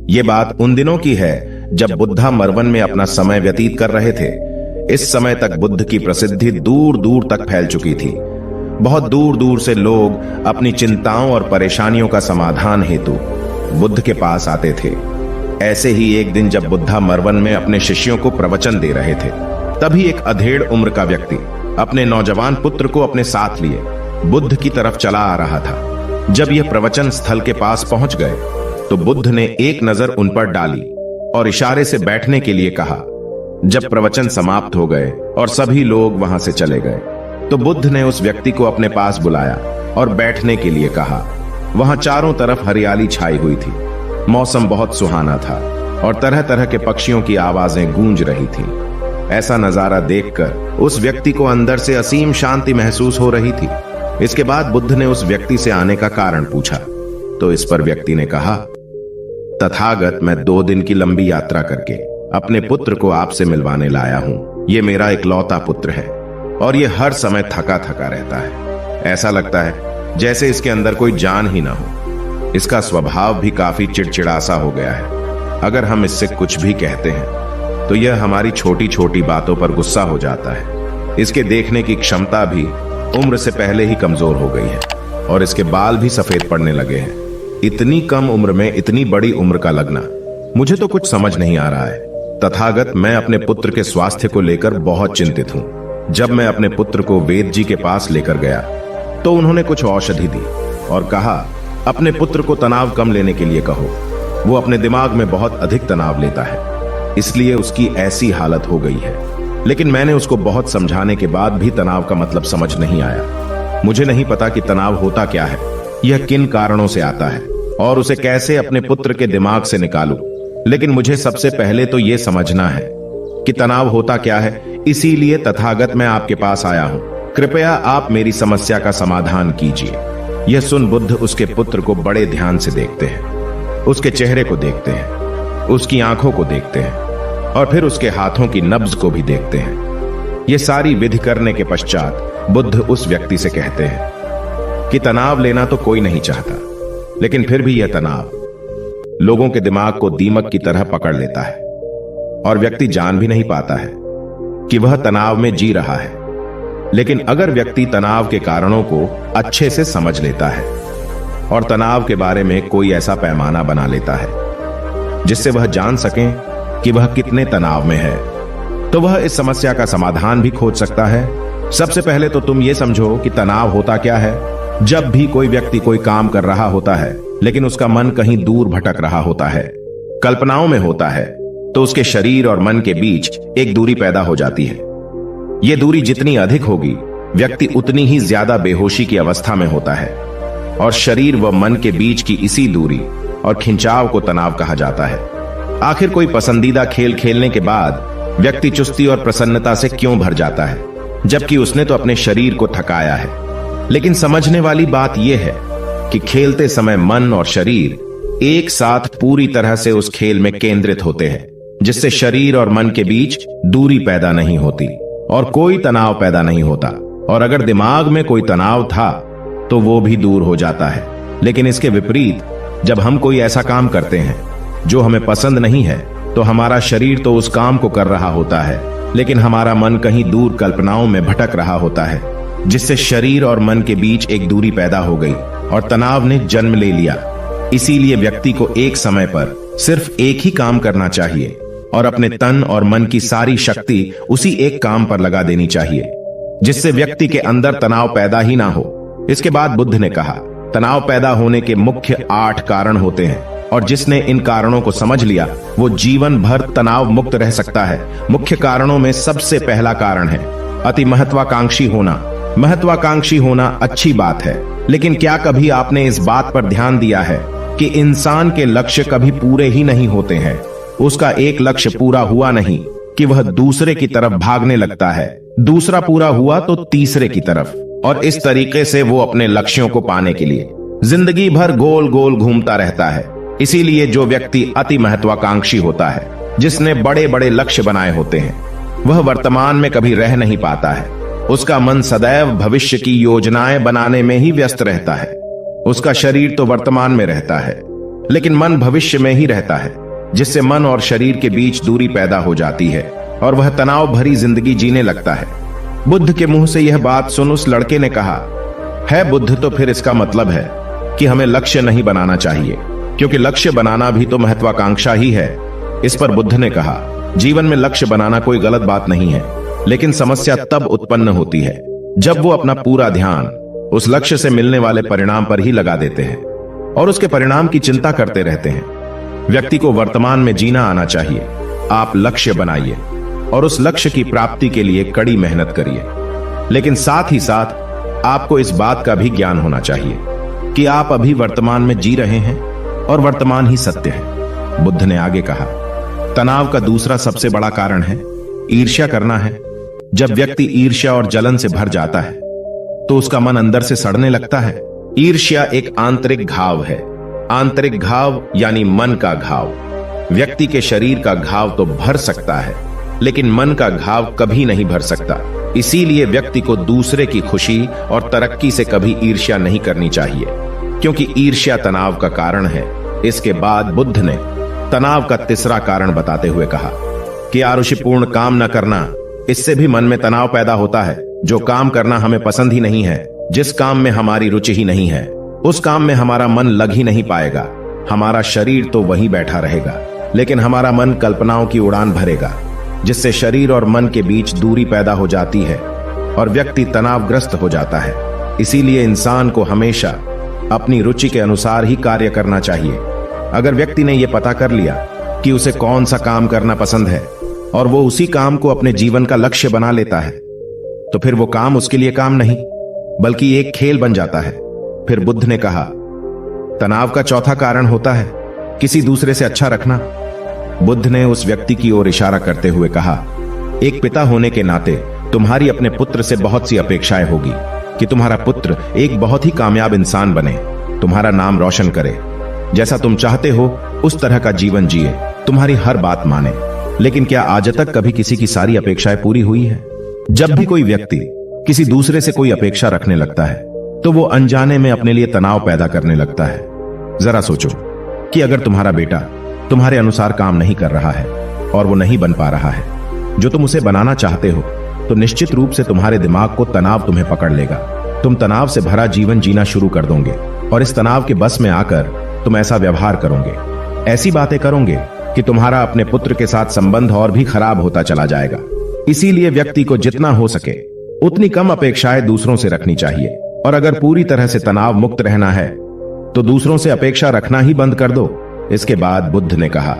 ये बात उन दिनों की है जब बुद्धा मरवन में अपना समय व्यतीत कर रहे थे। इस समय तक बुद्ध की प्रसिद्धि दूर दूर तक फैल चुकी थी। बहुत दूर दूर से लोग अपनी चिंताओं और परेशानियों का समाधान हेतु बुद्ध के पास आते थे। ऐसे ही एक दिन जब बुद्धा मरवन में अपने शिष्यों को प्रवचन दे रहे थे, तभी एक अधेड़ उम्र का व्यक्ति अपने नौजवान पुत्र को अपने साथ लिए बुद्ध की तरफ चला आ रहा था। जब यह प्रवचन स्थल के पास पहुंच गए तो बुद्ध ने एक नजर उन पर डाली और इशारे से बैठने के लिए कहा। जब प्रवचन समाप्त हो गए और सभी लोग वहां से चले गए तो बुद्ध ने उस व्यक्ति को अपने पास बुलाया और बैठने के लिए कहा। वहां चारों तरफ हरियाली छाई हुई थी। मौसम बहुत सुहाना था और तरह तरह के पक्षियों की आवाजें गूंज रही थीं। ऐसा नजारा देखकर उस व्यक्ति को अंदर से असीम शांति महसूस हो रही थी। इसके बाद बुद्ध ने उस व्यक्ति से आने का कारण पूछा तो इस पर व्यक्ति ने कहा, तथागत, मैं 2 दिन की लंबी यात्रा करके अपने पुत्र को आपसे मिलवाने लाया हूं। ये मेरा इकलौता पुत्र है और ये हर समय थका थका रहता है। ऐसा लगता है जैसे इसके अंदर कोई जान ही ना हो। इसका स्वभाव भी काफी चिड़चिड़ासा हो गया है। अगर हम इससे कुछ भी कहते हैं तो यह हमारी छोटी छोटी बातों पर गुस्सा हो जाता है। इसके देखने की क्षमता भी उम्र से पहले ही कमजोर हो गई है और इसके बाल भी सफेद पड़ने लगे हैं। इतनी कम उम्र में इतनी बड़ी उम्र का लगना, मुझे तो कुछ समझ नहीं आ रहा है। तथागत, मैं अपने पुत्र के स्वास्थ्य को लेकर बहुत चिंतित हूं। जब मैं अपने पुत्र को वेद जी के पास लेकर गया तो उन्होंने कुछ औषधि दी और कहा, अपने पुत्र को तनाव कम लेने के लिए कहो। वो अपने दिमाग में बहुत अधिक तनाव लेता है, इसलिए उसकी ऐसी हालत हो गई है। लेकिन मैंने उसको बहुत समझाने के बाद भी तनाव का मतलब समझ नहीं आया। मुझे नहीं पता कि तनाव होता क्या है, यह किन कारणों से आता है और उसे कैसे अपने पुत्र के दिमाग से निकालूं। लेकिन मुझे सबसे पहले तो यह समझना है कि तनाव होता क्या है। इसीलिए तथागत, मैं आपके पास आया हूं। कृपया आप मेरी समस्या का समाधान कीजिए। यह सुन बुद्ध उसके पुत्र को बड़े ध्यान से देखते हैं। उसके चेहरे को देखते हैं, उसकी आंखों को देखते हैं और फिर उसके हाथों की नब्ज को भी देखते हैं। यह सारी विधि करने के पश्चात बुद्ध उस व्यक्ति से कहते हैं कि तनाव लेना तो कोई नहीं चाहता, लेकिन फिर भी यह तनाव लोगों के दिमाग को दीमक की तरह पकड़ लेता है और व्यक्ति जान भी नहीं पाता है कि वह तनाव में जी रहा है। लेकिन अगर व्यक्ति तनाव के कारणों को अच्छे से समझ लेता है और तनाव के बारे में कोई ऐसा पैमाना बना लेता है जिससे वह जान सके कि वह कितने तनाव में है, तो वह इस समस्या का समाधान भी खोज सकता है। सबसे पहले तो तुम ये समझो कि तनाव होता क्या है। जब भी कोई व्यक्ति कोई काम कर रहा होता है लेकिन उसका मन कहीं दूर भटक रहा होता है, कल्पनाओं में होता है, तो उसके शरीर और मन के बीच एक दूरी पैदा हो जाती है। यह दूरी जितनी अधिक होगी, व्यक्ति उतनी ही ज्यादा बेहोशी की अवस्था में होता है और शरीर व मन के बीच की इसी दूरी और खिंचाव को तनाव कहा जाता है। आखिर कोई पसंदीदा खेल खेलने के बाद व्यक्ति चुस्ती और प्रसन्नता से क्यों भर जाता है, जबकि उसने तो अपने शरीर को थकाया है। लेकिन समझने वाली बात यह है कि खेलते समय मन और शरीर एक साथ पूरी तरह से उस खेल में केंद्रित होते हैं, जिससे शरीर और मन के बीच दूरी पैदा नहीं होती और कोई तनाव पैदा नहीं होता। और अगर दिमाग में कोई तनाव था तो वो भी दूर हो जाता है। लेकिन इसके विपरीत, जब हम कोई ऐसा काम करते हैं जो हमें पसंद नहीं है, तो हमारा शरीर तो उस काम को कर रहा होता है, लेकिन हमारा मन कहीं दूर कल्पनाओं में भटक रहा होता है, जिससे शरीर और मन के बीच एक दूरी पैदा हो गई और तनाव ने जन्म ले लिया। इसीलिए व्यक्ति को एक समय पर सिर्फ एक ही काम करना चाहिए और अपने तन और मन की सारी शक्ति उसी एक काम पर लगा देनी चाहिए, जिससे व्यक्ति के अंदर तनाव पैदा ही ना हो। इसके बाद बुद्ध ने कहा, तनाव पैदा होने के मुख्य 8 कारण होते हैं और जिसने इन कारणों को समझ लिया वो जीवन भर तनाव मुक्त रह सकता है। मुख्य कारणों में सबसे पहला कारण है अति महत्वाकांक्षी होना। महत्वाकांक्षी होना अच्छी बात है, लेकिन क्या कभी आपने इस बात पर ध्यान दिया है कि इंसान के लक्ष्य कभी पूरे ही नहीं होते हैं। उसका एक लक्ष्य पूरा हुआ नहीं कि वह दूसरे की तरफ भागने लगता है, दूसरा पूरा हुआ तो तीसरे की तरफ, और इस तरीके से वो अपने लक्ष्यों को पाने के लिए जिंदगी भर गोल गोल घूमता रहता है। इसीलिए जो व्यक्ति अति महत्वाकांक्षी होता है, जिसने बड़े बड़े लक्ष्य बनाए होते हैं, वह वर्तमान में कभी रह नहीं पाता है। उसका मन सदैव भविष्य की योजनाएं बनाने में ही व्यस्त रहता है। उसका शरीर तो वर्तमान में रहता है, लेकिन मन भविष्य में ही रहता है, जिससे मन और शरीर के बीच दूरी पैदा हो जाती है और वह तनाव भरी जिंदगी जीने लगता है। बुद्ध के मुंह से यह बात सुन उस लड़के ने कहा, है बुद्ध, तो फिर इसका मतलब है कि हमें लक्ष्य नहीं बनाना चाहिए, क्योंकि लक्ष्य बनाना भी तो महत्वाकांक्षा ही है। इस पर बुद्ध ने कहा, जीवन में लक्ष्य बनाना कोई गलत बात नहीं है, लेकिन समस्या तब उत्पन्न होती है जब वो अपना पूरा ध्यान उस लक्ष्य से मिलने वाले परिणाम पर ही लगा देते हैं और उसके परिणाम की चिंता करते रहते हैं। व्यक्ति को वर्तमान में जीना आना चाहिए। आप लक्ष्य बनाइए और उस लक्ष्य की प्राप्ति के लिए कड़ी मेहनत करिए, लेकिन साथ ही साथ आपको इस बात का भी ज्ञान होना चाहिए कि आप अभी वर्तमान में जी रहे हैं और वर्तमान ही सत्य है। बुद्ध ने आगे कहा, तनाव का दूसरा सबसे बड़ा कारण है ईर्ष्या करना है। जब व्यक्ति ईर्ष्या और जलन से भर जाता है तो उसका मन अंदर से सड़ने लगता है। ईर्ष्या एक आंतरिक घाव है। आंतरिक घाव यानी मन का घाव। व्यक्ति के शरीर का घाव तो भर सकता है, लेकिन मन का घाव कभी नहीं भर सकता। इसीलिए व्यक्ति को दूसरे की खुशी और तरक्की से कभी ईर्ष्या नहीं करनी चाहिए, क्योंकि ईर्ष्या तनाव का कारण है। इसके बाद बुद्ध ने तनाव का तीसरा कारण बताते हुए कहा कि आरुषिपूर्ण काम न करना, इससे भी मन में तनाव पैदा होता है। जो काम करना हमें पसंद ही नहीं है, जिस काम में हमारी रुचि ही नहीं है, उस काम में हमारा मन लग ही नहीं पाएगा। हमारा शरीर तो वहीं बैठा रहेगा, लेकिन हमारा मन कल्पनाओं की उड़ान भरेगा, जिससे शरीर और मन के बीच दूरी पैदा हो जाती है और व्यक्ति तनावग्रस्त हो जाता है। इसीलिए इंसान को हमेशा अपनी रुचि के अनुसार ही कार्य करना चाहिए। अगर व्यक्ति ने यह पता कर लिया कि उसे कौन सा काम करना पसंद है और वो उसी काम को अपने जीवन का लक्ष्य बना लेता है, तो फिर वो काम उसके लिए काम नहीं बल्कि एक खेल बन जाता है। फिर बुद्ध ने कहा, तनाव का चौथा कारण होता है किसी दूसरे से अच्छा रखना। बुद्ध ने उस व्यक्ति की ओर इशारा करते हुए कहा, एक पिता होने के नाते तुम्हारी अपने पुत्र से बहुत सी अपेक्षाएं होगी कि तुम्हारा पुत्र एक बहुत ही कामयाब इंसान बने, तुम्हारा नाम रोशन करे, जैसा तुम चाहते हो उस तरह का जीवन जिए, तुम्हारी हर बात माने। लेकिन क्या आज तक कभी किसी की सारी अपेक्षाएं पूरी हुई है? जब भी कोई व्यक्ति किसी दूसरे से कोई अपेक्षा रखने लगता है तो वो अनजाने में अपने लिए तनाव पैदा करने लगता है। जरा सोचो कि अगर तुम्हारा बेटा तुम्हारे अनुसार काम नहीं कर रहा है और वो नहीं बन पा रहा है जो तुम उसे बनाना चाहते हो, तो निश्चित रूप से तुम्हारे दिमाग को तनाव तुम्हें पकड़ लेगा। तुम तनाव से भरा जीवन जीना शुरू कर दोगे और इस तनाव के बस में आकर तुम ऐसा व्यवहार करोगे, ऐसी बातें करोगे कि तुम्हारा अपने पुत्र के साथ संबंध और भी खराब होता चला जाएगा। इसीलिए व्यक्ति को जितना हो सके उतनी कम अपेक्षाएं दूसरों से रखनी चाहिए, और अगर पूरी तरह से तनाव मुक्त रहना है तो दूसरों से अपेक्षा रखना ही बंद कर दो। इसके बाद बुद्ध ने कहा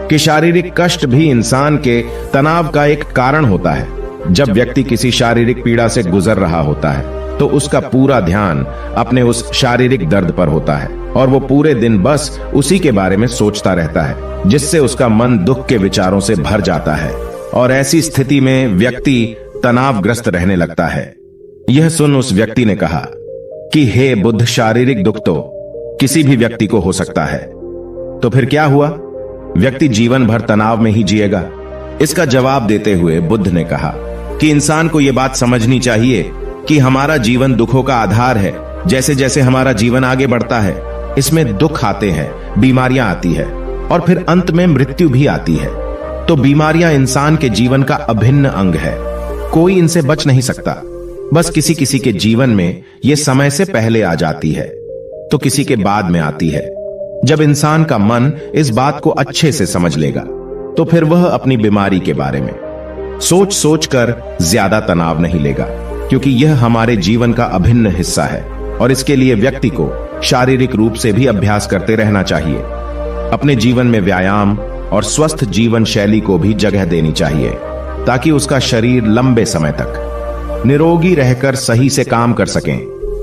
कि शारीरिक कष्ट भी इंसान के तनाव का एक कारण होता है। जब व्यक्ति किसी शारीरिक पीड़ा से गुजर रहा होता है तो उसका पूरा ध्यान अपने उस शारीरिक दर्द पर होता है और वो पूरे दिन बस उसी के बारे में सोचता रहता है, जिससे उसका मन दुख के विचारों से भर जाता है और ऐसी स्थिति में व्यक्ति तनावग्रस्त रहने लगता है। यह सुन उस व्यक्ति ने कहा कि हे बुद्ध, शारीरिक दुख तो किसी भी व्यक्ति को हो सकता है, तो फिर क्या हुआ? व्यक्ति जीवन भर तनाव में ही जिएगा। इसका जवाब देते हुए बुद्ध ने कहा कि इंसान को यह बात समझनी चाहिए कि हमारा जीवन दुखों का आधार है। जैसे जैसे हमारा जीवन आगे बढ़ता है, इसमें दुख आते हैं, बीमारियां आती है और फिर अंत में मृत्यु भी आती है। तो बीमारियां इंसान के जीवन का अभिन्न अंग है, कोई इनसे बच नहीं सकता। बस किसी किसी के जीवन में यह समय से पहले आ जाती है तो किसी के बाद में आती है। जब इंसान का मन इस बात को अच्छे से समझ लेगा तो फिर वह अपनी बीमारी के बारे में सोच सोच कर ज्यादा तनाव नहीं लेगा, क्योंकि यह हमारे जीवन का अभिन्न हिस्सा है और इसके लिए व्यक्ति को शारीरिक रूप से भी अभ्यास करते रहना चाहिए। अपने जीवन में व्यायाम और स्वस्थ जीवन शैली को भी जगह देनी चाहिए ताकि उसका शरीर लंबे समय तक निरोगी रहकर सही से काम कर सकें।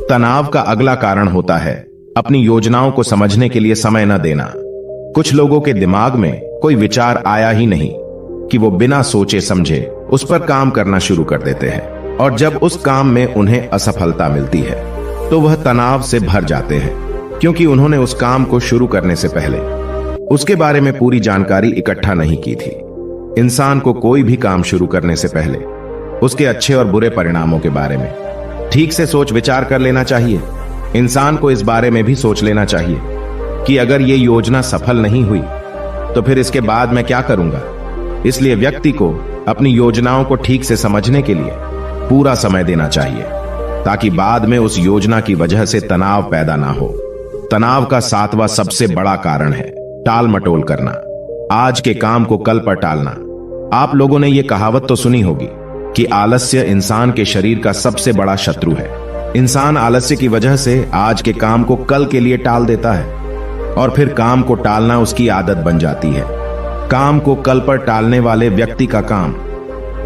तनाव का अगला कारण होता है अपनी योजनाओं को समझने के लिए समय न देना। कुछ लोगों के दिमाग में कोई विचार आया ही नहीं कि वो बिना सोचे समझे उस पर काम करना शुरू कर देते हैं, और जब उस काम में उन्हें असफलता मिलती है तो वह तनाव से भर जाते हैं, क्योंकि उन्होंने उस काम को शुरू करने से पहले उसके बारे में पूरी जानकारी इकट्ठा नहीं की थी। इंसान को कोई भी काम शुरू करने से पहले उसके अच्छे और बुरे परिणामों के बारे में ठीक से सोच विचार कर लेना चाहिए। इंसान को इस बारे में भी सोच लेना चाहिए कि अगर ये योजना सफल नहीं हुई तो फिर इसके बाद मैं क्या करूंगा। इसलिए व्यक्ति को अपनी योजनाओं को ठीक से समझने के लिए पूरा समय देना चाहिए, ताकि बाद में उस योजना की वजह से तनाव पैदा ना हो। तनाव का 7वां सबसे बड़ा कारण है टाल मटोल करना, आज के काम को कल पर टालना। आप लोगों ने यह कहावत तो सुनी होगी कि आलस्य इंसान के शरीर का सबसे बड़ा शत्रु है। इंसान आलस्य की वजह से आज के काम को कल के लिए टाल देता है और फिर काम को टालना उसकी आदत बन जाती है। काम को कल पर टालने वाले व्यक्ति का काम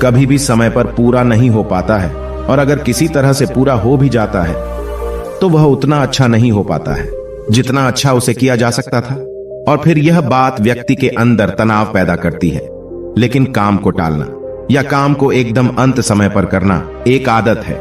कभी भी समय पर पूरा नहीं हो पाता है, और अगर किसी तरह से पूरा हो भी जाता है तो वह उतना अच्छा नहीं हो पाता है जितना अच्छा उसे किया जा सकता था, और फिर यह बात व्यक्ति के अंदर तनाव पैदा करती है। लेकिन काम को टालना या काम को एकदम अंत समय पर करना एक आदत है,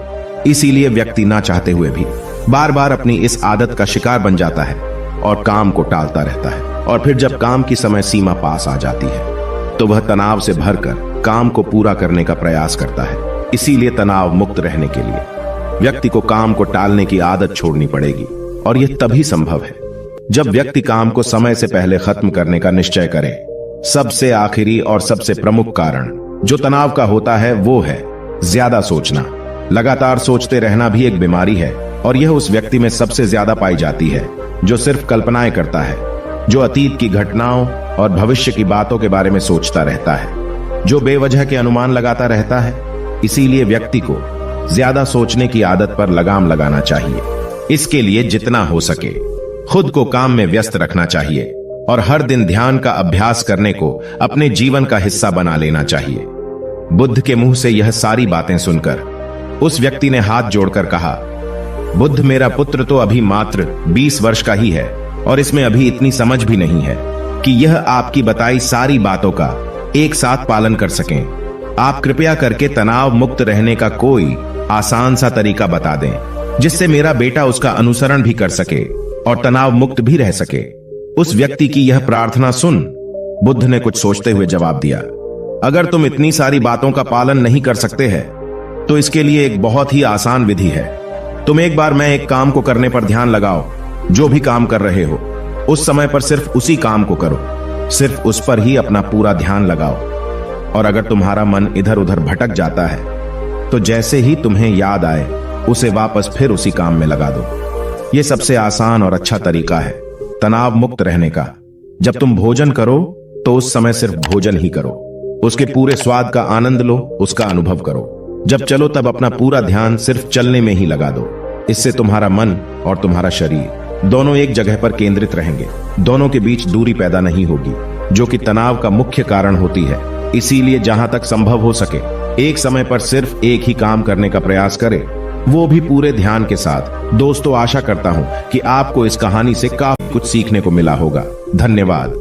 इसीलिए व्यक्ति ना चाहते हुए भी बार बार अपनी इस आदत का शिकार बन जाता है और काम को टालता रहता है। और फिर जब काम की समय सीमा पास आ जाती है तो वह तनाव से भरकर काम को पूरा करने का प्रयास करता है। इसीलिए तनाव मुक्त रहने के लिए व्यक्ति को काम को टालने की आदत छोड़नी पड़ेगी, और यह तभी संभव है जब व्यक्ति काम को समय से पहले खत्म करने का निश्चय करे। सबसे आखिरी और सबसे प्रमुख कारण जो तनाव का होता है वो है ज्यादा सोचना। लगातार सोचते रहना भी एक बीमारी है, और यह उस व्यक्ति में सबसे ज्यादा पाई जाती है जो सिर्फ कल्पनाएं करता है, जो अतीत की घटनाओं और भविष्य की बातों के बारे में सोचता रहता है, जो बेवजह के अनुमान लगाता रहता है। इसीलिए व्यक्ति को ज्यादा सोचने की आदत पर लगाम लगाना चाहिए। इसके लिए जितना हो सके खुद को काम में व्यस्त रखना चाहिए, और हर दिन ध्यान का अभ्यास करने को अपने जीवन का हिस्सा बना लेना चाहिए। बुद्ध के मुंह से यह सारी बातें सुनकर उस व्यक्ति ने हाथ जोड़कर कहा, बुद्ध, मेरा पुत्र तो अभी मात्र 20 वर्ष का ही है और इसमें अभी इतनी समझ भी नहीं है कि यह आपकी बताई सारी बातों का एक साथ पालन कर सकें। आप कृपया करके तनाव मुक्त रहने का कोई आसान सा तरीका बता दें, जिससे मेरा बेटा उसका अनुसरण भी कर सके और तनाव मुक्त भी रह सके। उस व्यक्ति की यह प्रार्थना सुन बुद्ध ने कुछ सोचते हुए जवाब दिया, अगर तुम इतनी सारी बातों का पालन नहीं कर सकते हैं तो इसके लिए एक बहुत ही आसान विधि है। तुम एक बार मैं एक काम को करने पर ध्यान लगाओ। जो भी काम कर रहे हो उस समय पर सिर्फ उसी काम को करो, सिर्फ उस पर ही अपना पूरा ध्यान लगाओ। और अगर तुम्हारा मन इधर उधर भटक जाता है तो जैसे ही तुम्हें याद आए उसे वापस फिर उसी काम में लगा दो। यह सबसे आसान और अच्छा तरीका है तनाव मुक्त रहने का। जब तुम भोजन करो तो उस समय सिर्फ भोजन ही करो, उसके पूरे स्वाद का आनंद लो, उसका अनुभव करो। जब चलो तब अपना पूरा ध्यान सिर्फ चलने में ही लगा दो। इससे तुम्हारा मन और तुम्हारा शरीर दोनों एक जगह पर केंद्रित रहेंगे, दोनों के बीच दूरी पैदा नहीं होगी, जो कि तनाव का मुख्य कारण होती है। इसीलिए जहां तक संभव हो सके एक समय पर सिर्फ एक ही काम करने का प्रयास करें, वो भी पूरे ध्यान के साथ। दोस्तों, आशा करता हूं कि आपको इस कहानी से काफी कुछ सीखने को मिला होगा। धन्यवाद।